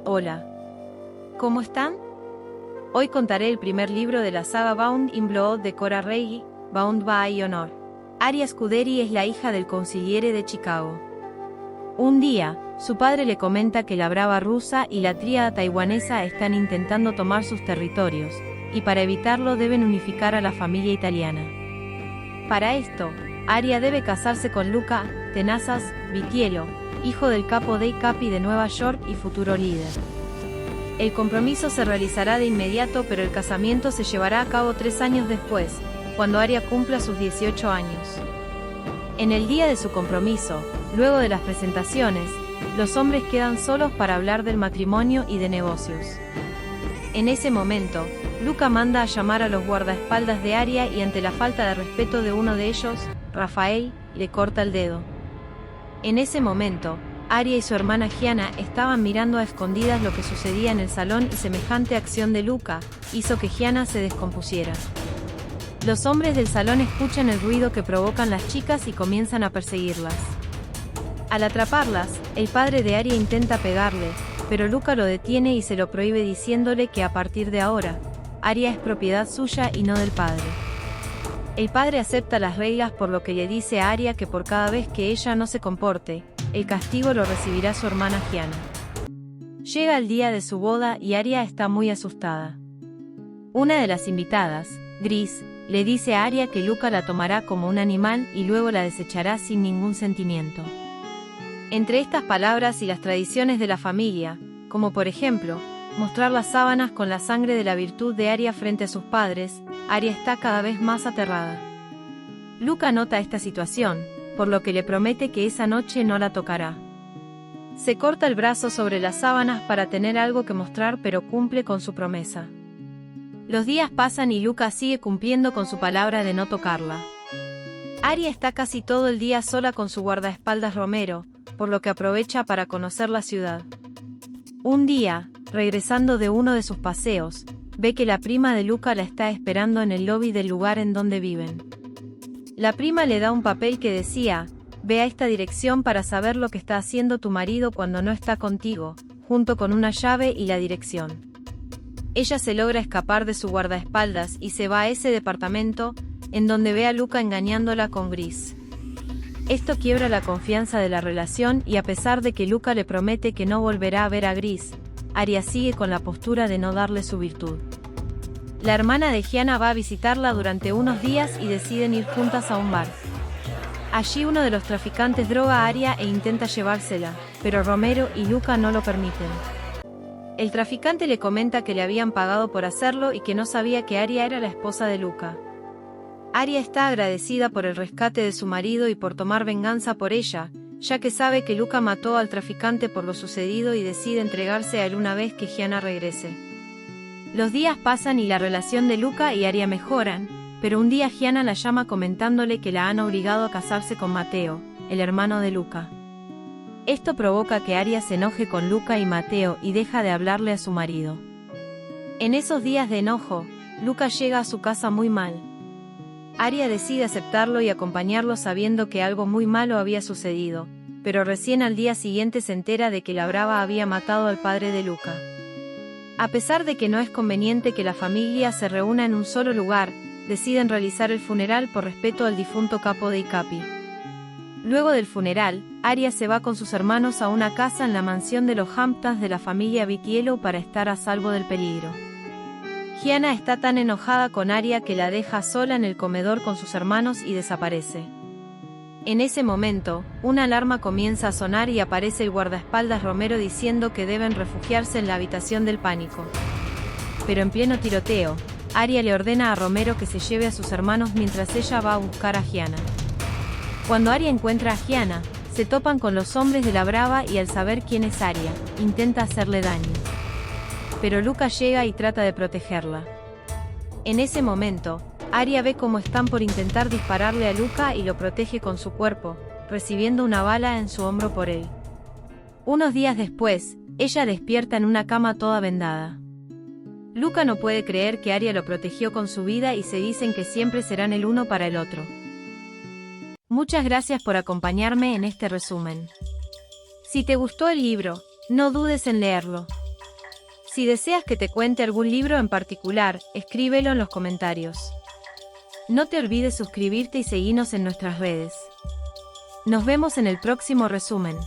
Hola. ¿Cómo están? Hoy contaré el primer libro de la saga Bound in Blood de Cora Reggie, Bound by Honor. Aria Scuderi es la hija del consigliere de Chicago. Un día, su padre le comenta que la brava rusa y la tríada taiwanesa están intentando tomar sus territorios, y para evitarlo deben unificar a la familia italiana. Para esto, Aria debe casarse con Luca Tenazas Vitiello, hijo del capo dei capi de Nueva York y futuro líder. El compromiso se realizará de inmediato, pero el casamiento se llevará a cabo 3 años después, cuando Aria cumpla sus 18 años. En el día de su compromiso, luego de las presentaciones, los hombres quedan solos para hablar del matrimonio y de negocios. En ese momento, Luca manda a llamar a los guardaespaldas de Aria y ante la falta de respeto de uno de ellos, Rafael, le corta el dedo. En ese momento, Aria y su hermana Gianna estaban mirando a escondidas lo que sucedía en el salón y semejante acción de Luca hizo que Gianna se descompusiera. Los hombres del salón escuchan el ruido que provocan las chicas y comienzan a perseguirlas. Al atraparlas, el padre de Aria intenta pegarle, pero Luca lo detiene y se lo prohíbe diciéndole que a partir de ahora, Aria es propiedad suya y no del padre. El padre acepta las reglas, por lo que le dice a Aria que por cada vez que ella no se comporte, el castigo lo recibirá su hermana Gianna. Llega el día de su boda y Aria está muy asustada. Una de las invitadas, Gris, le dice a Aria que Luca la tomará como un animal y luego la desechará sin ningún sentimiento. Entre estas palabras y las tradiciones de la familia, como por ejemplo, mostrar las sábanas con la sangre de la virtud de Aria frente a sus padres, Aria está cada vez más aterrada. Luca nota esta situación, por lo que le promete que esa noche no la tocará. Se corta el brazo sobre las sábanas para tener algo que mostrar, pero cumple con su promesa. Los días pasan y Luca sigue cumpliendo con su palabra de no tocarla. Aria está casi todo el día sola con su guardaespaldas Romero, por lo que aprovecha para conocer la ciudad. Un día, regresando de uno de sus paseos, ve que la prima de Luca la está esperando en el lobby del lugar en donde viven. La prima le da un papel que decía: ve a esta dirección para saber lo que está haciendo tu marido cuando no está contigo, junto con una llave y la dirección. Ella se logra escapar de su guardaespaldas y se va a ese departamento, en donde ve a Luca engañándola con Gris. Esto quiebra la confianza de la relación y a pesar de que Luca le promete que no volverá a ver a Gris, Aria sigue con la postura de no darle su virtud. La hermana de Gianna va a visitarla durante unos días y deciden ir juntas a un bar. Allí uno de los traficantes droga a Aria e intenta llevársela, pero Romero y Luca no lo permiten. El traficante le comenta que le habían pagado por hacerlo y que no sabía que Aria era la esposa de Luca. Aria está agradecida por el rescate de su marido y por tomar venganza por ella, ya que sabe que Luca mató al traficante por lo sucedido y decide entregarse a él una vez que Gianna regrese. Los días pasan y la relación de Luca y Aria mejoran, pero un día Gianna la llama comentándole que la han obligado a casarse con Mateo, el hermano de Luca. Esto provoca que Aria se enoje con Luca y Mateo y deja de hablarle a su marido. En esos días de enojo, Luca llega a su casa muy mal. Aria decide aceptarlo y acompañarlo sabiendo que algo muy malo había sucedido, pero recién al día siguiente se entera de que la brava había matado al padre de Luca. A pesar de que no es conveniente que la familia se reúna en un solo lugar, deciden realizar el funeral por respeto al difunto capo dei capi. Luego del funeral, Aria se va con sus hermanos a una casa en la mansión de los Hamptons de la familia Vitiello para estar a salvo del peligro. Gianna está tan enojada con Aria que la deja sola en el comedor con sus hermanos y desaparece. En ese momento, una alarma comienza a sonar y aparece el guardaespaldas Romero diciendo que deben refugiarse en la habitación del pánico. Pero en pleno tiroteo, Aria le ordena a Romero que se lleve a sus hermanos mientras ella va a buscar a Gianna. Cuando Aria encuentra a Gianna, se topan con los hombres de la brava y al saber quién es Aria, intenta hacerle daño. Pero Luca llega y trata de protegerla. En ese momento, Aria ve cómo están por intentar dispararle a Luca y lo protege con su cuerpo, recibiendo una bala en su hombro por él. Unos días después, ella despierta en una cama toda vendada. Luca no puede creer que Aria lo protegió con su vida y se dicen que siempre serán el uno para el otro. Muchas gracias por acompañarme en este resumen. Si te gustó el libro, no dudes en leerlo. Si deseas que te cuente algún libro en particular, escríbelo en los comentarios. No te olvides suscribirte y seguirnos en nuestras redes. Nos vemos en el próximo resumen.